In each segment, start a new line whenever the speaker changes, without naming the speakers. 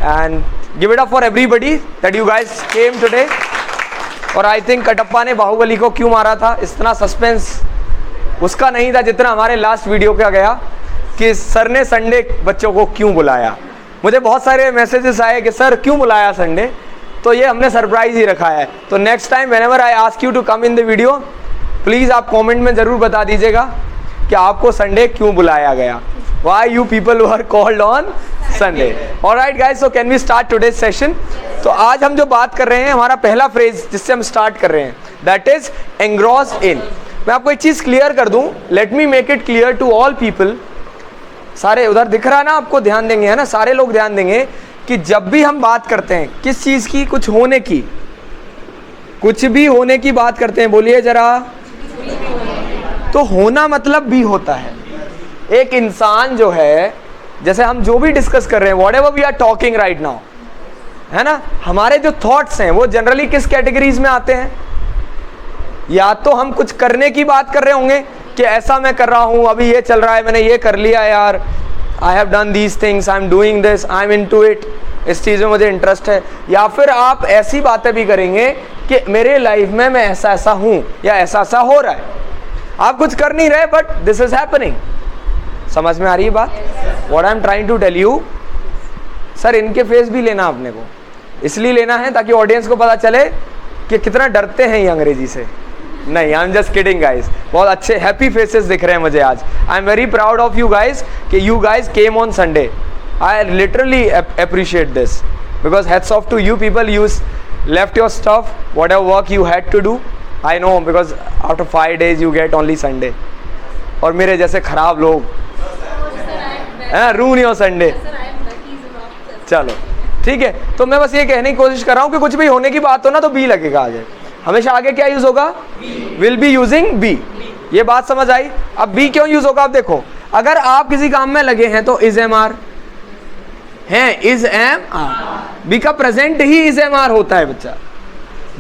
and give it up for everybody that you guys came today. और I think Kattappa ने बाहुबली को क्यों मारा था, इतना सस्पेंस उसका नहीं था जितना हमारे लास्ट वीडियो का गया कि सर ने संडे बच्चों को क्यों बुलाया. मुझे बहुत सारे मैसेजेस आए कि सर क्यों बुलाया संडे, तो ये हमने सरप्राइज ही रखा है. तो next time whenever I ask you to come in the video, please आप कमेंट में ज़रूर बता दीजिएगा कि आपको संडे क्यों बुलाया गया. Why you people were called on Sunday. Alright guys, so can we start today's session? तो आज हम जो बात कर रहे हैं, हमारा पहला फ्रेज जिससे हम स्टार्ट कर रहे हैं, that is engrossed in. मैं आपको एक चीज़ क्लियर कर दूं, let me make it clear to all people. सारे उधर दिख रहा है ना, आपको ध्यान देंगे, है ना, सारे लोग ध्यान देंगे कि जब भी हम बात करते हैं किस चीज़ की, कुछ होने की, कुछ भी होने की बात करते हैं, बोलिए जरा. तो होना मतलब भी होता है. एक इंसान जो है, जैसे हम जो भी डिस्कस कर रहे हैं, whatever we are talking right now, है ना, हमारे जो थॉट्स हैं वो जनरली किस कैटेगरीज में आते हैं. या तो हम कुछ करने की बात कर रहे होंगे कि ऐसा मैं कर रहा हूँ, अभी ये चल रहा है, मैंने ये कर लिया यार, I have done these things, I am doing this, I am into it, इस चीज़ में मुझे इंटरेस्ट है. या फिर आप ऐसी बातें भी करेंगे कि मेरे लाइफ में मैं ऐसा ऐसा हूँ या ऐसा ऐसा हो रहा है. आप कुछ कर नहीं रहे बट दिस इज हैपनिंग. समझ में आ रही है बात? What I am trying to tell you. Sir इनके फेस भी लेना आपने को, इसलिए लेना है ताकि ऑडियंस को पता चले कि कितना डरते हैं ये अंग्रेजी से. नहीं, I am just kidding guys. बहुत अच्छे हैप्पी फेसेस दिख रहे हैं मुझे आज. I am very proud of you guys कि you guys came on Sunday. I literally appreciate this because hats off to you people. You left your stuff, whatever work you had to do. I know because after 5 days you get only Sunday. और मेरे जैसे खराब लोग है ना, ruin your Sunday. चलो ठीक है, तो मैं बस ये कहने की कोशिश कर रहा हूँ कि कुछ भी होने की बात हो ना तो बी लगेगा आगे. हमेशा आगे क्या यूज होगा? Will be using be. ये बात समझ आई? अब बी क्यों यूज होगा? अब देखो, अगर आप किसी काम में लगे हैं तो इज एम आर है, इज एम आर. बी का प्रेजेंट ही इज एम आर होता है बच्चा.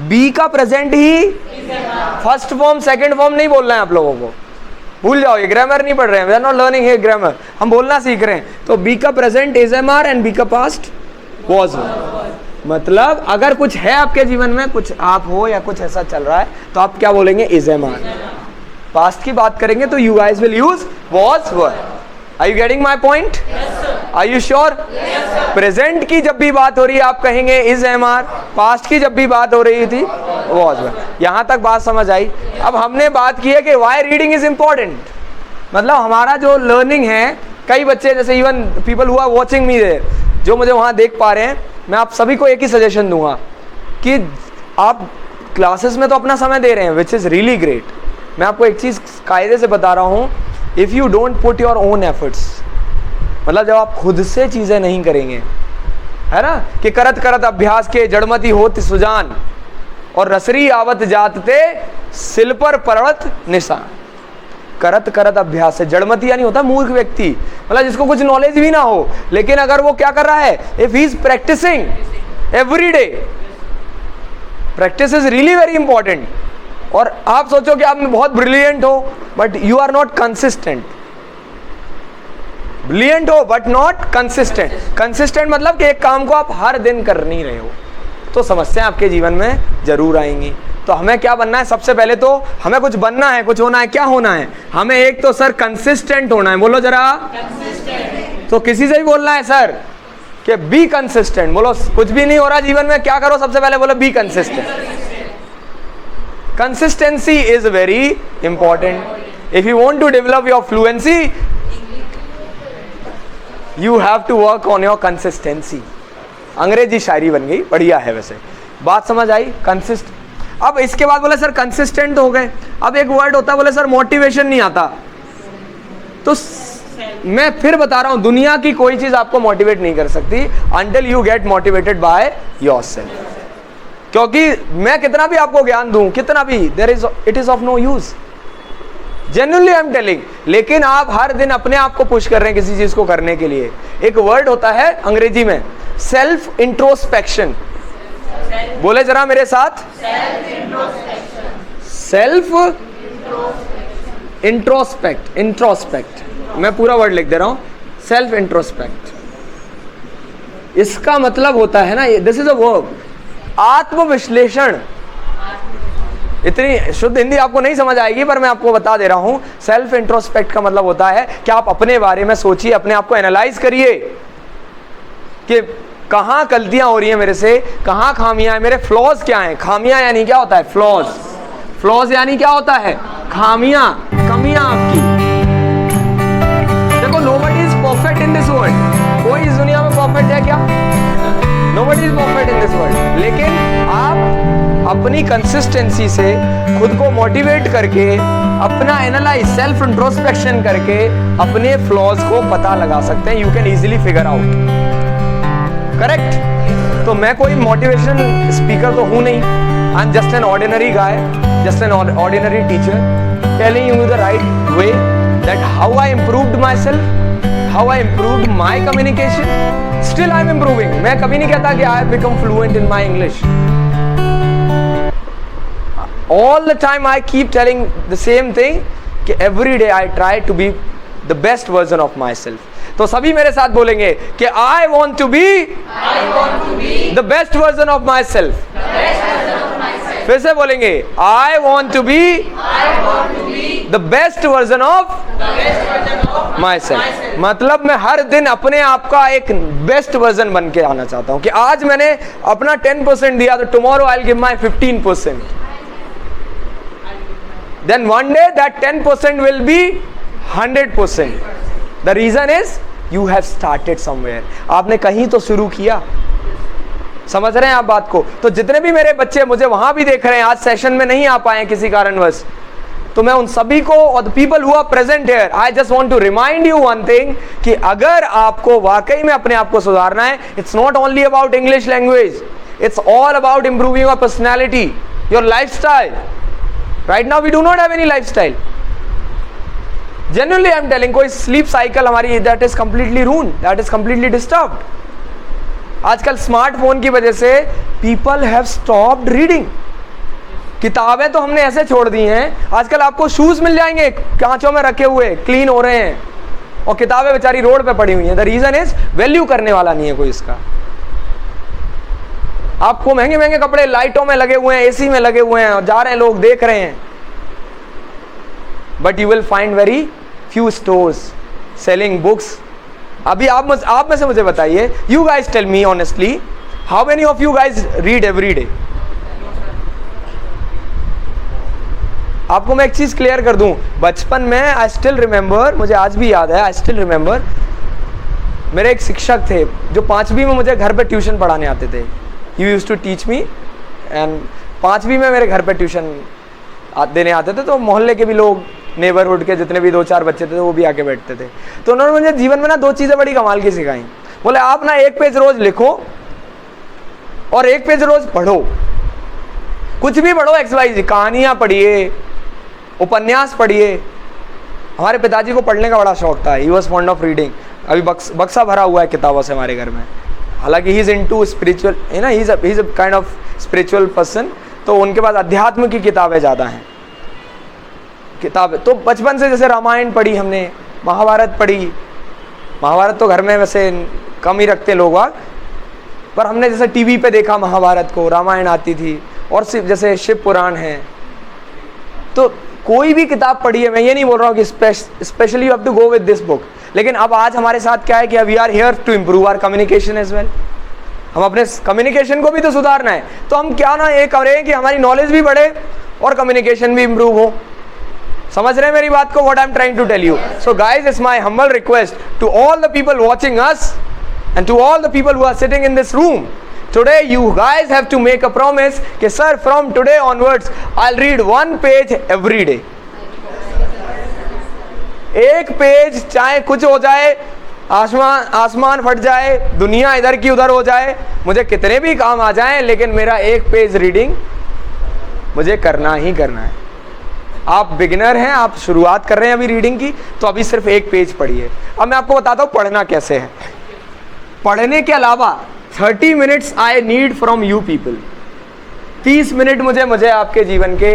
बी का प्रेजेंट ही फर्स्ट फॉर्म सेकंड फॉर्म नहीं बोलना है आप लोगों को, भूल जाओ. ये ग्रामर नहीं पढ़ रहे हैं, we are not learning here grammar, हम बोलना सीख रहे हैं. तो बी का present is am are and be का पास्ट वॉज. मतलब अगर कुछ है आपके जीवन में, कुछ आप हो या कुछ ऐसा चल रहा है, तो आप क्या बोलेंगे? Is am are. पास्ट की बात करेंगे तो you guys will use was were. Are you getting my point? Yes, sir. Are you sure? Yes, sir. Present की जब भी बात हो रही है आप कहेंगे इज एम आर. पास्ट की जब भी बात हो रही थी वॉज. यहाँ तक बात समझ आई? अब हमने बात की है कि वाई रीडिंग इज इम्पॉर्टेंट. मतलब हमारा जो लर्निंग है, कई बच्चे जैसे even people who are watching me there, जो मुझे वहाँ देख पा रहे हैं, मैं आप सभी को एक ही सजेशन दूंगा कि आप क्लासेस में तो अपना समय दे रहे हैं, विच इज़ रियली ग्रेट. मैं आपको एक चीज़ कायदे से बता रहा हूँ, if you don't put your own efforts, मतलब जब आप खुद से चीज़ें नहीं करेंगे, है ना, कि करत करत अभ्यास के जड़मती होत सुजान और रसरी आवत जातते सिल पर पड़त निशान. करत करत अभ्यास से, जड़मती यानी होता मूर्ख व्यक्ति, मतलब जिसको कुछ नॉलेज भी ना हो, लेकिन अगर वो क्या कर रहा है, if he is practising every day, practice is really very important. और आप सोचो कि आप बहुत ब्रिलियंट हो but you are not consistent. Brilliant हो बट नॉट कंसिस्टेंट. कंसिस्टेंट मतलब कि एक काम को आप हर दिन कर नहीं रहे हो, तो समस्याएं आपके जीवन में जरूर आएंगी. तो हमें क्या बनना है? सबसे पहले तो हमें कुछ बनना है, कुछ होना है. क्या होना है हमें? एक तो सर कंसिस्टेंट होना है. बोलो जरा कंसिस्टेंट. तो किसी से भी बोलना है सर कि बी कंसिस्टेंट. बोलो कुछ भी नहीं हो रहा जीवन में, क्या करो? सबसे पहले बोलो be consistent. Consistency is very important. If you want to develop your fluency, you have to work on your consistency. अंग्रेजी शायरी बन गई, बढ़िया है वैसे. बात समझ आई? कंसिस्ट. अब इसके बाद बोले सर कंसिस्टेंट हो गए, अब एक वर्ड होता है, बोले सर मोटिवेशन नहीं आता. तो मैं फिर बता रहा हूं, दुनिया की कोई चीज आपको मोटिवेट नहीं कर सकती until you get motivated by yourself. क्योंकि मैं कितना भी आपको ज्ञान दूं, कितना भी, it is of no use. Genuinely I am telling. लेकिन आप हर दिन अपने आप को पुश कर रहे हैं किसी चीज को करने के लिए. एक वर्ड होता है अंग्रेजी में सेल्फ इंट्रोस्पेक्शन. बोले जरा मेरे साथ, सेल्फ इंट्रोस्पेक्ट. मैं पूरा वर्ड लिख दे रहा हूं, सेल्फ इंट्रोस्पेक्ट. इसका मतलब होता है ना, दिस इज अ वर्ब, आत्मविश्लेषण। इतनी शुद्ध हिंदी आपको नहीं समझ आएगी, पर मैं आपको बता दे रहा हूं। सेल्फ इंट्रोस्पेक्ट का मतलब होता है कि आप अपने बारे में सोचिए, अपने आप को एनालाइज करिए कि कहां गलतियां हो रही हैं मेरे से, कहां खामियां हैं, मेरे फ्लॉज क्या हैं। खामियां यानी क्या होता है? फ्लॉज। फ्लॉज यानी क्या होता है? खामियां, कमियां आपकी। देखो, nobody is perfect in this world. कोई इस दुनिया में परफेक्ट है क्या? Nobody is perfect in this world. लेकिन आप अपनी कंसिस्टेंसी से खुद को मोटिवेट करके, अपना एनालाइज, सेल्फ इंट्रोस्पेक्शन करके अपने फ्लॉज को पता लगा सकते हैं। You can easily figure out. Correct? तो मैं कोई मोटिवेशन स्पीकर तो हूं नहीं। I am just an ordinary guy, just an ordinary teacher telling you the right way that how I improved my self, how I improved my communication. Still I am improving. मैं कभी नहीं कहता कि I have become fluent in my English. All the time I keep telling the same thing कि every day I try to be the best version of myself. तो सभी मेरे साथ बोलेंगे कि I want to be the best version of myself. फिर से बोलेंगे I want to be the best version of myself. मतलब मैं हर दिन अपने आप का एक बेस्ट वर्जन बन के आना चाहता हूँ कि आज मैंने अपना 10% दिया तो tomorrow I'll give my 15%. Then one day that 10% will be 100%. The reason is you have started somewhere. आपने कहीं तो शुरू किया। समझ रहे हैं आप बात को? तो जितने भी मेरे बच्चे मुझे वहां भी देख रहे हैं, आज सेशन में नहीं आ पाए किसी कारणवश, तो मैं उन सभी को और the people who are present here, I just want to remind you one thing कि अगर आपको वाकई में अपने आप को सुधारना है, it's not only about English language, it's all about improving your personality, your lifestyle. Right now we do not have any lifestyle. Genuinely I am telling, कोई sleep cycle हमारी that is completely ruined, that is completely disturbed. आजकल smartphone की वजह से people have stopped reading. किताबें तो हमने ऐसे छोड़ दी हैं, आजकल आपको शूज मिल जाएंगे कांचों में रखे हुए, क्लीन हो रहे हैं, और किताबें बेचारी रोड पे पड़ी हुई हैं. द रीजन इज वैल्यू करने वाला नहीं है कोई इसका. आपको महंगे महंगे कपड़े लाइटों में लगे हुए हैं, एसी में लगे हुए हैं, और जा रहे हैं लोग, देख रहे हैं, but you will find very few stores selling books. अभी आप में से मुझे बताइए, you guys tell me honestly, how many of you guys read every day? आपको मैं एक चीज क्लियर कर दूं, बचपन में आई स्टिल रिमेंबर, मुझे आज भी याद है, आई स्टिल रिमेंबर, मेरे एक शिक्षक थे जो 5वीं में मुझे घर पे ट्यूशन पढ़ाने आते थे. He used to teach me, and 5वीं में मेरे घर पे ट्यूशन देने आते थे, तो मोहल्ले के भी लोग, नेबरहुड के जितने भी 2-4 बच्चे थे वो भी आके बैठते थे. तो उन्होंने मुझे जीवन में ना 2 चीज़ें बड़ी कमाल की सिखाई. बोले आप ना 1 पेज रोज लिखो और 1 पेज रोज पढ़ो, कुछ भी पढ़ो, XYZ, कहानियाँ पढ़िए, उपन्यास पढ़िए. हमारे पिताजी को पढ़ने का बड़ा शौक था. He was fond of reading. अभी बक्सा भरा हुआ है किताबों से हमारे घर में. हालांकि ही इज इनटू स्पिरिचुअल, है ना, he is a kind of spiritual person, तो उनके पास अध्यात्म की किताबें ज़्यादा हैं. किताबें तो बचपन से, जैसे रामायण पढ़ी हमने, महाभारत पढ़ी. महाभारत तो घर में वैसे कम ही रखते लोग, पर हमने जैसे टीवी पे देखा महाभारत को, रामायण आती थी, और जैसे शिव पुराण है. तो कोई भी किताब पढ़ी है, मैं ये नहीं बोल रहा हूँ कि specially you have to go with this book, लेकिन अब आज हमारे साथ क्या है कि we are here to improve our communication as well. हम अपने कम्युनिकेशन को भी तो सुधारना है, तो हम क्या ना ये करें कि हमारी नॉलेज भी बढ़े और कम्युनिकेशन भी इम्प्रूव हो. समझ रहे हैं मेरी बात को, what I am trying to tell you? So guys, it's my humble request to all the people watching us and to all the people who are sitting in this room. Today you guys have to make a promise कि sir from today onwards I'll read 1 page every day. 1 page, चाहे कुछ हो जाए, आसमान फट जाए, दुनिया इधर की उधर हो जाए, मुझे कितने भी काम आ जाएं, लेकिन मेरा 1 पेज रीडिंग मुझे करना ही करना है. आप बिगिनर हैं, आप शुरुआत कर रहे हैं अभी रीडिंग की, तो अभी सिर्फ 1 पेज पढ़िए. अब मैं आपको बताता हूँ पढ़ना कैसे है. पढ़ने के अलावा 30 minutes I need from you people. 30 minute मुझे आपके जीवन के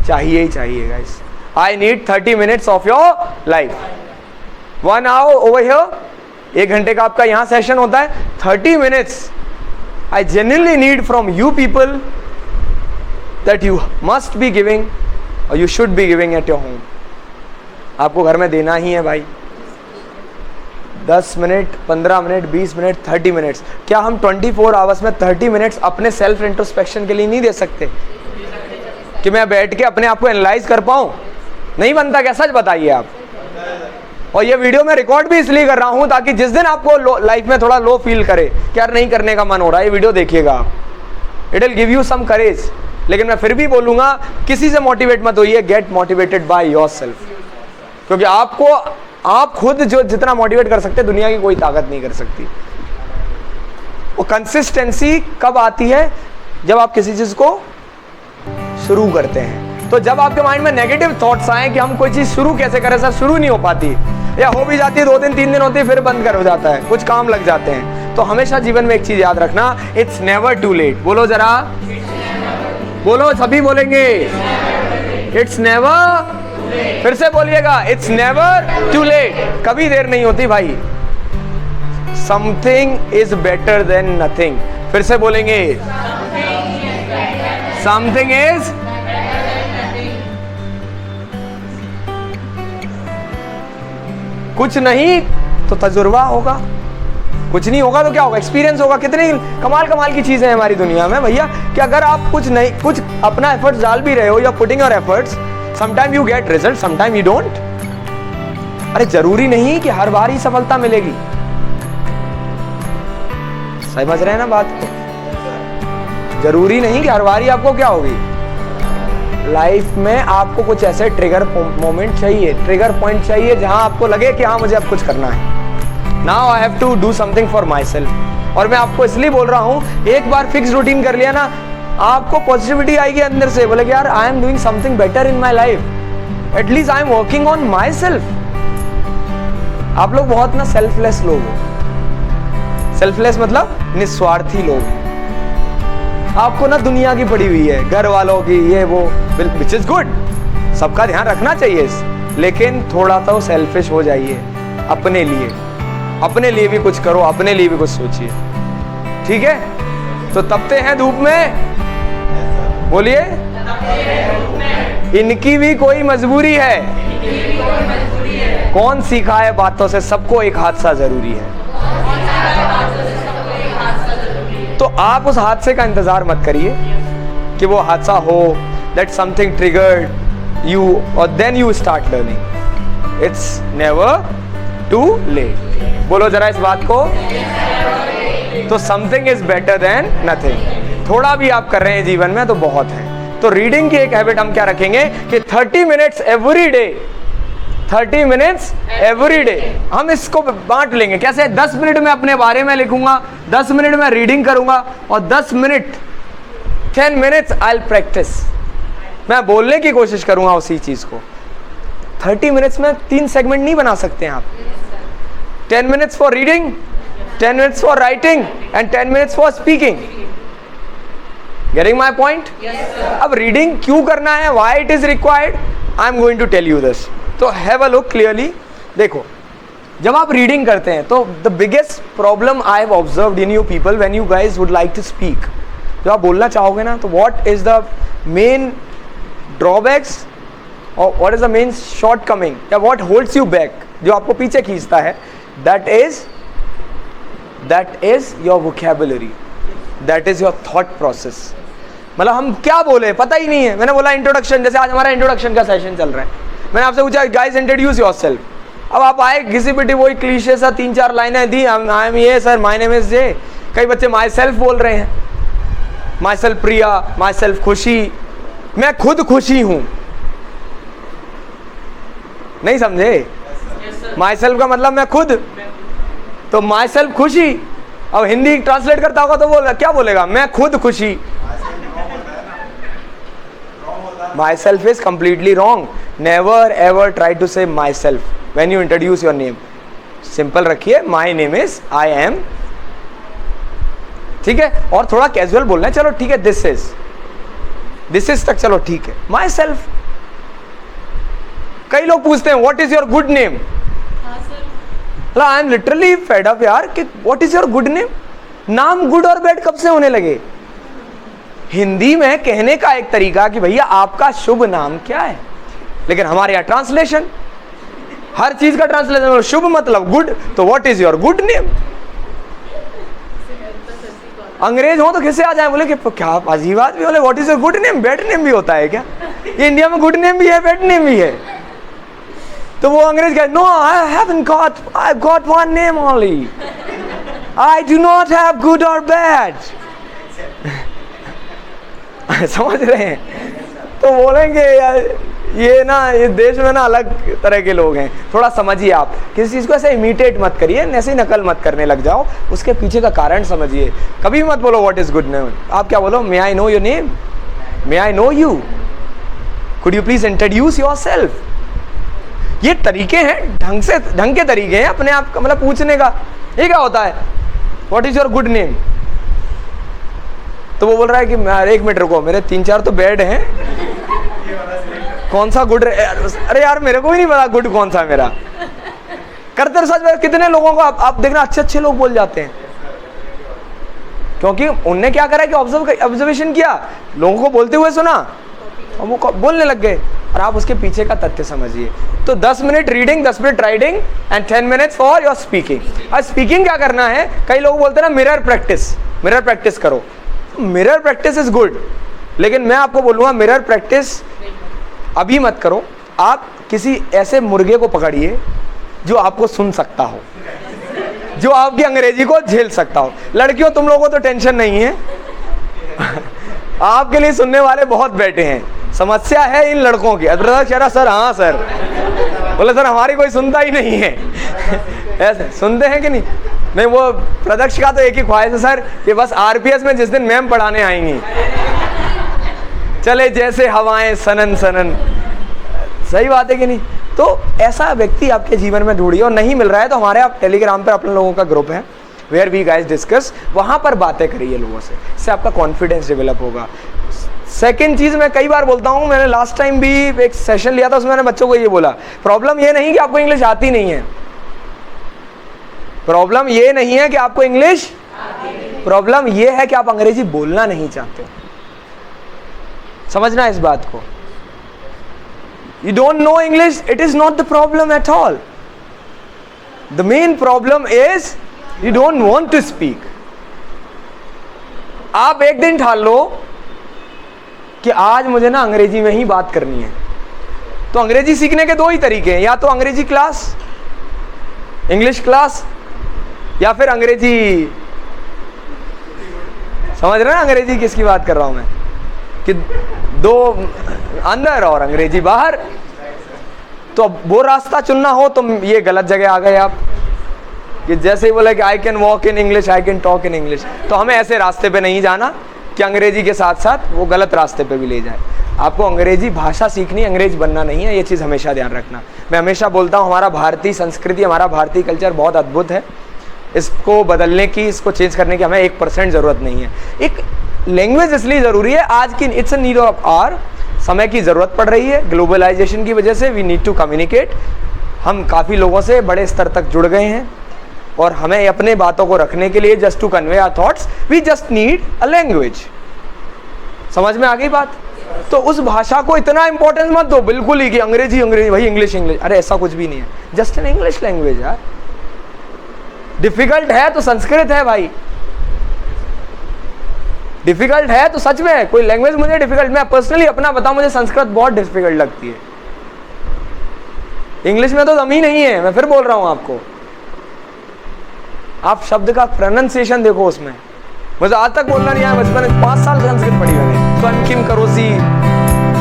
चाहिए ही चाहिए guys. I need 30 minutes of your life. 1 hour over here 1 घंटे का आपका यहाँ सेशन होता है, 30 minutes I genuinely need from you people that you must be giving और you should be giving at your home. आपको घर में देना ही है भाई। 10 मिनट, 15 मिनट, 20 मिनट, 30 मिनट्स। क्या हम 24 आवर्स में 30 मिनट्स अपने सेल्फ इंट्रोस्पेक्शन के लिए नहीं दे सकते कि मैं बैठ के अपने आप को एनालाइज कर पाऊँ? नहीं बनता क्या? सच बताइए आप। और ये वीडियो मैं रिकॉर्ड भी इसलिए कर रहा हूँ ताकि जिस दिन आपको लाइफ में थोड़ा लो फील करे कि यार नहीं करने का मन हो रहा है, ये वीडियो देखिएगा आप, it will give you some courage. लेकिन मैं फिर भी बोलूँगा किसी से मोटिवेट मत होइए, गेट मोटिवेटेड बाय योरसेल्फ। क्योंकि आपको आप खुद जो जितना मोटिवेट कर सकते हैं दुनिया की कोई ताकत नहीं कर सकती। वो कंसिस्टेंसी कब आती है? जब आप किसी चीज़ को शुरू करते हैं। तो जब आपके माइंड में नेगेटिव थॉट्स आए कि हम कोई चीज़ शुरू कैसे करें, सर शुरू नहीं हो पाती या हो भी जाती है 2 दिन 3 दिन होती है फिर बंद कर हो जाता है, कुछ काम लग जाते हैं। तो हमेशा जीवन में एक चीज़ याद रखना, इट्स नेवर टू लेट। बोलो जरा, बोलो, सभी बोलेंगे इट्स नेवर। फिर से बोलिएगा, इट्स नेवर टू लेट। कभी देर नहीं होती भाई। Something is better than nothing. फिर से बोलेंगे, समथिंग इज, कुछ नहीं तो तजुर्बा होगा, कुछ नहीं होगा तो क्या होगा? एक्सपीरियंस होगा। कितनी कमाल की चीजें हैं हमारी दुनिया में भैया कि अगर आप कुछ अपना एफर्ट्स डाल भी रहे हो, या putting your efforts, sometime you get result, sometime you don't. अरे जरूरी नहीं कि हर बार ही सफलता मिलेगी। समझ रहे हैं ना बात को? जरूरी नहीं कि हर बार ही आपको क्या होगी। लाइफ में आपको कुछ ऐसे ट्रिगर मोमेंट चाहिए, ट्रिगर पॉइंट चाहिए जहां आपको लगे कि हाँ मुझे अब कुछ करना है। Now I have to do something for myself. और मैं आपको इसलिए बोल रहा हूं, एक बार फिक्स रूटीन कर लिया ना, आपको पॉजिटिविटी आएगी अंदर से। बोले कि यार I am doing something better in my life, at least I am working on my self. आप लोग बहुत ना सेल्फलेस लोग हो। सेल्फलेस मतलब निस्वार्थी लोग। आपको ना दुनिया की पड़ी हुई है, घर वालों की, ये वो, विच इज गुड, सबका ध्यान रखना चाहिए, लेकिन थोड़ा तो सेल्फिश हो जाइए अपने लिए। अपने लिए भी कुछ करो, अपने लिए भी कुछ सोचिए, ठीक है? तो तपते हैं धूप में, बोलिए, इनकी भी कोई मजबूरी है। कौन सिखाए बातों से सबको एक हादसा जरूरी है। तो आप उस हादसे का इंतजार मत करिए कि वो हादसा हो, दैट समथिंग ट्रिगर्ड यू, और then you start learning. It's never too late. बोलो जरा इस बात को। तो something is better than nothing. थोड़ा भी आप कर रहे हैं जीवन में तो बहुत है। तो रीडिंग की एक हैबिट हम क्या रखेंगे कि 30 minutes every day, 30 minutes every day. हम इसको बांट लेंगे। कैसे? 10 मिनट में अपने बारे में लिखूंगा, 10 मिनट में रीडिंग करूंगा, और 10 minute 10 minutes I will practice. मैं बोलने की कोशिश करूंगा उसी चीज को। 30 मिनट्स में 3 सेगमेंट नहीं बना सकते हैं आप। 10 minutes for reading, 10 minutes for writing and 10 minutes for speaking. Getting my point? अब रीडिंग क्यों करना है, why it is required, I am going to tell you this. तो हैव अ लुक क्लियरली। देखो, जब आप रीडिंग करते हैं तो the biggest problem I have observed in you people when you guys would like to speak, जब आप बोलना चाहोगे ना, तो what is the main drawbacks और what is the main shortcoming, या व्हाट होल्ड्स यू बैक, जो आपको पीछे खींचता है, that is your vocabulary, that is your thought process. मतलब हम क्या बोले पता ही नहीं है। मैंने बोला इंट्रोडक्शन, जैसे आज हमारा इंट्रोडक्शन का सेशन चल रहा है, मैंने आपसे पूछा गाइस इंट्रोड्यूस योरसेल्फ। अब आप आए घिसी पिटी वही क्लीशे सा 3-4 लाइनें दी, आई एम ये सर, माय नेम इज जे। कई बच्चे माई सेल्फ बोल रहे हैं, my self Priya, my self खुशी, मैं खुद खुशी हूं। नहीं समझे? माई सेल्फ का मतलब मैं खुद, तो माई सेल्फ खुशी। अब हिंदी ट्रांसलेट करता होगा तो बोल क्या बोलेगा, मैं खुद खुशी। Myself is completely wrong. Never ever try to say myself when you introduce your name. Simple रखिए, my name is, I am. ठीक है? और थोड़ा कैजुअल बोलना है, चलो ठीक है, this is तक चलो ठीक है। Myself. कई लोग पूछते हैं what is your good name? I am literally fed up यार कि what is your good name. नाम गुड और बैड कब से होने लगे? हिंदी में कहने का एक तरीका कि भैया आपका शुभ नाम क्या है, लेकिन हमारे यहाँ ट्रांसलेशन, हर चीज का ट्रांसलेशन, शुभ मतलब गुड, तो what is your good name. अंग्रेज हो तो किससे आ जाए, बोले कि क्या अजीब बात भी, बोले what is your good name. Bad name भी होता है क्या? ये इंडिया में गुड नेम भी है, बैड नेम भी है। तो वो अंग्रेज कहे no I haven't got, I got one name only, I do not have good और बैड। समझ रहे हैं? तो बोलेंगे यार ये ना, ये देश में ना अलग तरह के लोग हैं, थोड़ा समझिए। आप किसी चीज़ को ऐसे इमिटेट मत करिए, ऐसे ही नकल मत करने लग जाओ, उसके पीछे का कारण समझिए। कभी मत बोलो व्हाट इज गुड नेम, आप क्या बोलो, may I know your name, may I know you, could you please introduce yourself. ये तरीके हैं, ढंग के तरीके हैं अपने आप का मतलब पूछने का। ये क्या होता है, what is your good name, तो वो बोल रहा है कि एक मिनट रुको, मेरे 3-4 तो बैड हैं, कौन सा गुड। अरे यार मेरे को भी नहीं पता गुड कौन सा मेरा। करते सच, कितने लोगों को आप देखना अच्छे लोग बोल जाते हैं, क्योंकि उनने क्या करा कि ऑब्जर्वेशन किया, लोगों को बोलते हुए सुना और वो बोलने लग गए, और आप उसके पीछे का तथ्य समझिए। तो 10 minute reading, 10 minute writing and 10 minutes for your speaking. अब स्पीकिंग क्या करना है, कई लोग बोलते हैं ना मिरर प्रैक्टिस करो। मिरर प्रैक्टिस इज गुड, लेकिन मैं आपको बोलूँगा मिरर प्रैक्टिस अभी मत करो। आप किसी ऐसे मुर्गे को पकड़िए जो आपको सुन सकता हो, जो आपकी अंग्रेजी को झेल सकता हो। लड़कियों तुम लोगों को तो टेंशन नहीं है आपके लिए सुनने वाले बहुत बैठे हैं। समस्या है इन लड़कों की। सर हाँ सर, बोले सर हमारी कोई सुनता ही नहीं है ऐसे सुनते हैं कि नहीं? नहीं, वो प्रदक्ष का तो एक ही ख्वाहिश है सर कि बस आरपीएस में जिस दिन मैम पढ़ाने आएंगी, चले जैसे हवाएं सनन सनन। सही बात है कि नहीं? तो ऐसा व्यक्ति आपके जीवन में ढूंढिए, और नहीं मिल रहा है तो हमारे आप टेलीग्राम पर अपने लोगों का ग्रुप है, वेयर वी गाइस डिस्कस, वहाँ पर बातें करिए लोगों से, इससे आपका कॉन्फिडेंस डेवलप होगा। सेकेंड चीज़ मैं कई बार बोलता हूँ, मैंने लास्ट टाइम भी एक सेशन लिया था, उसमें मैंने बच्चों को ये बोला, प्रॉब्लम ये नहीं कि आपको इंग्लिश आती नहीं है, प्रॉब्लम ये नहीं है कि आपको इंग्लिश, प्रॉब्लम ये है कि आप अंग्रेजी बोलना नहीं चाहते। समझना इस बात को। You don't know English, it is not the problem at all. The main problem is you don't want to speak. आप एक दिन ठान लो कि आज मुझे ना अंग्रेजी में ही बात करनी है, तो अंग्रेजी सीखने के 2 ही तरीके हैं, या तो अंग्रेजी क्लास, इंग्लिश क्लास, या फिर अंग्रेजी, समझ रहे हैं अंग्रेजी किसकी बात कर रहा हूं मैं, कि 2 अंदर और अंग्रेजी बाहर। तो वो रास्ता चुनना हो तो ये गलत जगह आ गए आप, कि जैसे ही बोला कि I can walk in English, I can talk in English, तो हमें ऐसे रास्ते पे नहीं जाना कि अंग्रेजी के साथ साथ वो गलत रास्ते पे भी ले जाए। आपको अंग्रेजी भाषा सीखनी, अंग्रेज बनना नहीं है, ये चीज़ हमेशा ध्यान रखना। मैं हमेशा बोलता हूँ हमारा भारतीय संस्कृति, हमारा भारतीय कल्चर बहुत अद्भुत है, इसको बदलने की, इसको चेंज करने की हमें 1% ज़रूरत नहीं है। एक लैंग्वेज इसलिए ज़रूरी है आज की, it's a need of hour, समय की ज़रूरत पड़ रही है, ग्लोबलाइजेशन की वजह से वी नीड टू कम्युनिकेट। हम काफ़ी लोगों से बड़े स्तर तक जुड़ गए हैं, और हमें अपने बातों को रखने के लिए, just to convey our thoughts, we just need a language. समझ में आ गई बात? तो उस भाषा को इतना इंपॉर्टेंस मत दो बिल्कुल ही कि अंग्रेजी अंग्रेजी भाई इंग्लिश इंग्लिश, अरे ऐसा कुछ भी नहीं है, जस्ट एन इंग्लिश लैंग्वेज यार। डिफिकल्ट है तो संस्कृत है भाई, डिफिकल्ट है तो सच में कोई लैंग्वेज मुझे डिफिकल्ट, मैं पर्सनली अपना बताऊं, मुझे संस्कृत बहुत डिफिकल्ट लगती है। इंग्लिश में तो दम ही नहीं है, मैं फिर बोल रहा हूं आपको। आप शब्द का प्रोनाउंसिएशन देखो उसमें, मुझे आज तक बोलना नहीं आया, बचपन 5 साल संस्कृत पढ़ी मैंने। त्वं किम करोसि,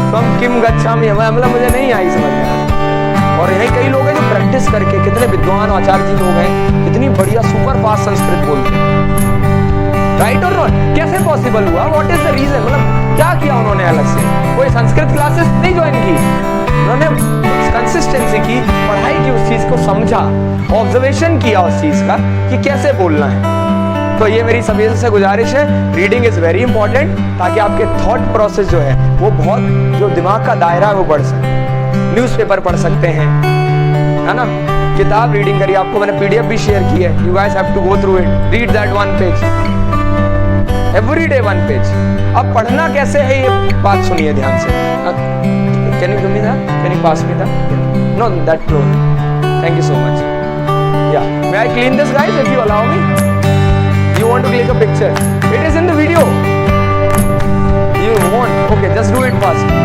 त्वं किम गच्छामि, मतलब मुझे नहीं आई समझ में। और यही कई लोग हैं जो प्रैक्टिस करके, कितने विद्वान आचार्य जी लोग हैं, कितनी बढ़िया सुपर फास्ट संस्कृत बोलते हैं। राइट और नॉट? कैसे पॉसिबल हुआ? What is the reason? मतलब क्या किया उन्होंने अलग से? कोई संस्कृत क्लासेस नहीं ज्वाइन की, उन्होंने कंसिस्टेंसी की, पढ़ाई की, उस चीज को समझा, ऑब्जर्वेशन किया उस चीज का कि कैसे बोलना है। तो ये मेरी सभी से गुजारिश है, रीडिंग इज वेरी इंपॉर्टेंट, ताकि आपके थॉट प्रोसेस जो है वो बहुत, जो दिमाग का दायरा है वो बढ़ सके। न्यूज़पेपर पढ़ सकते हैं, है ना, किताब रीडिंग करिए, आपको मैंने पीडीएफ भी शेयर की है, you guys have to go through it, read that one page, every day one page. अब पढ़ना कैसे है ये बात सुनिए ध्यान से। Can you give me that, can you pass me that, no that cloth, thank you so much. या may I clean this guys if you allow me, you want to click a picture, it is in the video, you won't, okay, just do it fast.